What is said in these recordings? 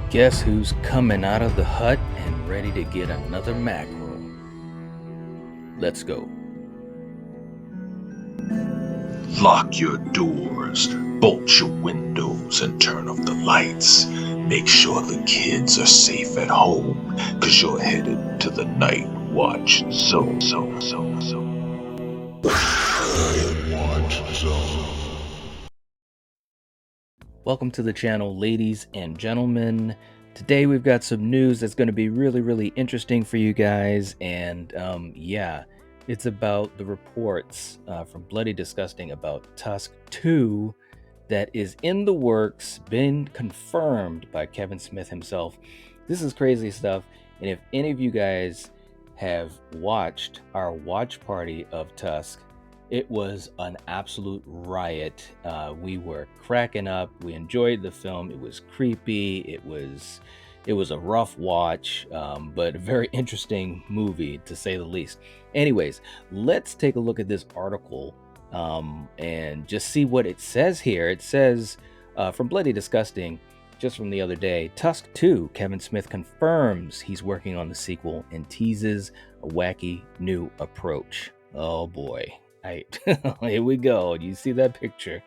Guess who's coming out of the hut and ready to get another mackerel? Let's go. Lock your doors, bolt your windows, and turn off the lights. Make sure the kids are safe at home, cause you're headed to the Night Watch Zone. Night Watch Zone. Welcome to the channel, ladies and gentlemen. Today we've got some news that's going to be really interesting for you guys. And yeah, it's about the reports from Bloody Disgusting about Tusk 2 that is in the works, been confirmed by Kevin Smith himself. This is crazy stuff. And if any of you guys have watched our watch party of Tusk, it was an absolute riot. We were cracking up. We enjoyed the film. It was creepy. It was a rough watch, but a very interesting movie to say the least. Anyways, let's take a look at this article and just see what it says here. It says from Bloody Disgusting, just from the other day, Tusk 2, Kevin Smith confirms he's working on the sequel and teases a wacky new approach. Oh boy. Here we go. Do you see that picture?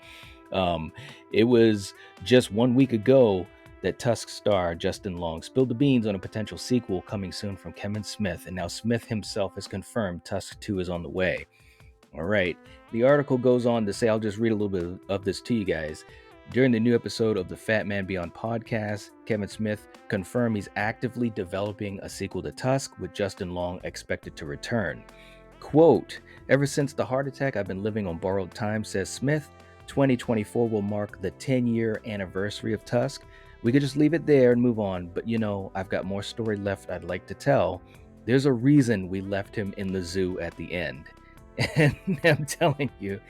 It was just 1 week ago that Tusk star Justin Long spilled the beans on a potential sequel coming soon from Kevin Smith, and now Smith himself has confirmed Tusk 2 is on the way. All right. The article goes on to say, I'll just read a little bit of this to you guys. During the new episode of the Fat Man Beyond podcast, Kevin Smith confirmed he's actively developing a sequel to Tusk, with Justin Long expected to return. Quote, ever since the heart attack, I've been living on borrowed time, says Smith. 2024 will mark the 10-year anniversary of Tusk. We could just leave it there and move on, but I've got more story left I'd like to tell. There's a reason we left him in the zoo at the end. And I'm telling you,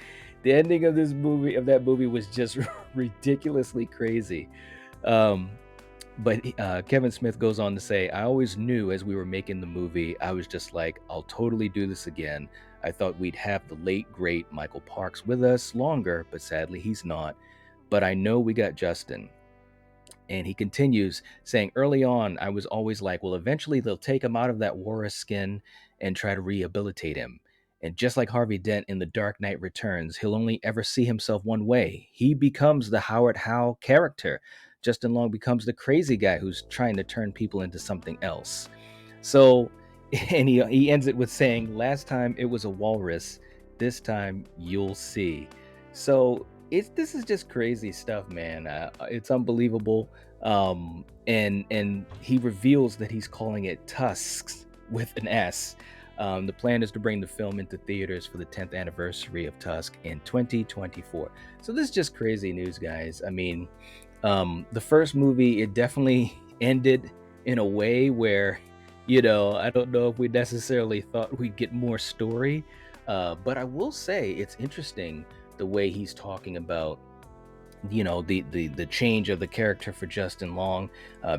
the ending of that movie was just ridiculously crazy. But Kevin Smith goes on to say, I always knew as we were making the movie, I was just like, I'll totally do this again. I thought we'd have the late, great Michael Parks with us longer, but sadly he's not. But I know we got Justin. And he continues saying, early on, I was always like, well, eventually they'll take him out of that walrus skin and try to rehabilitate him. And just like Harvey Dent in The Dark Knight Returns, he'll only ever see himself one way. He becomes the Howard Howe character. Justin Long becomes the crazy guy who's trying to turn people into something else. So, and he ends it with saying, last time it was a walrus, this time you'll see. So this is just crazy stuff, man. It's unbelievable. And he reveals that he's calling it Tusks with an S. The plan is to bring the film into theaters for the 10th anniversary of Tusk in 2024. So this is just crazy news, guys. I mean, the first movie, it definitely ended in a way where, I don't know if we necessarily thought we'd get more story. But I will say it's interesting the way he's talking about the change of the character for Justin Long,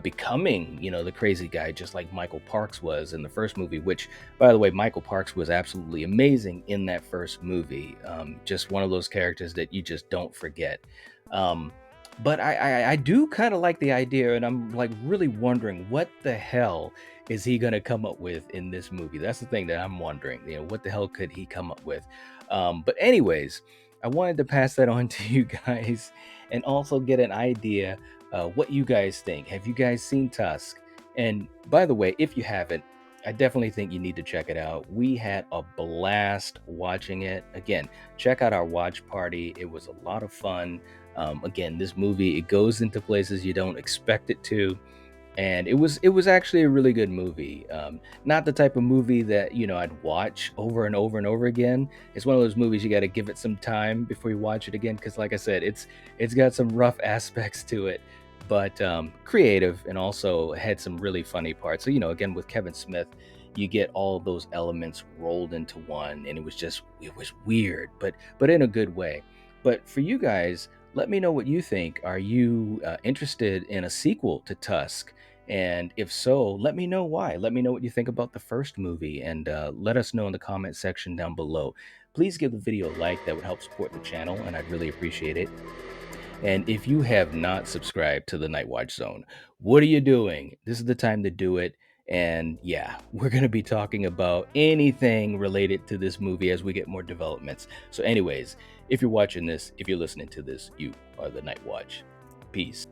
becoming the crazy guy, just like Michael Parks was in the first movie, which, by the way, Michael Parks was absolutely amazing in that first movie. Just one of those characters that you just don't forget. But I do kind of like the idea, and I'm like really wondering what the hell is he gonna come up with in this movie. That's the thing that I'm wondering. What the hell could he come up with? But anyways, I wanted to pass that on to you guys and also get an idea what you guys think. Have you guys seen Tusk? And by the way, if you haven't, I definitely think you need to check it out. We had a blast watching it. Again, check out our watch party. It was a lot of fun. Again, this movie, it goes into places you don't expect it to. And it was actually a really good movie. Not the type of movie that I'd watch over and over and over again. It's one of those movies you got to give it some time before you watch it again, because like I said, it's got some rough aspects to it, but creative, and also had some really funny parts. So again, with Kevin Smith, you get all of those elements rolled into one, and it was weird, but in a good way. But for you guys, let me know what you think. Are you interested in a sequel to Tusk? And if so, let me know why. Let me know what you think about the first movie, and let us know in the comment section down below. Please give the video a like. That would help support the channel, and I'd really appreciate it. And if you have not subscribed to the Night Watch Zone, what are you doing? This is the time to do it. And yeah, we're going to be talking about anything related to this movie as we get more developments. So, anyways, if you're watching this, if you're listening to this, you are the Night Watch. Peace.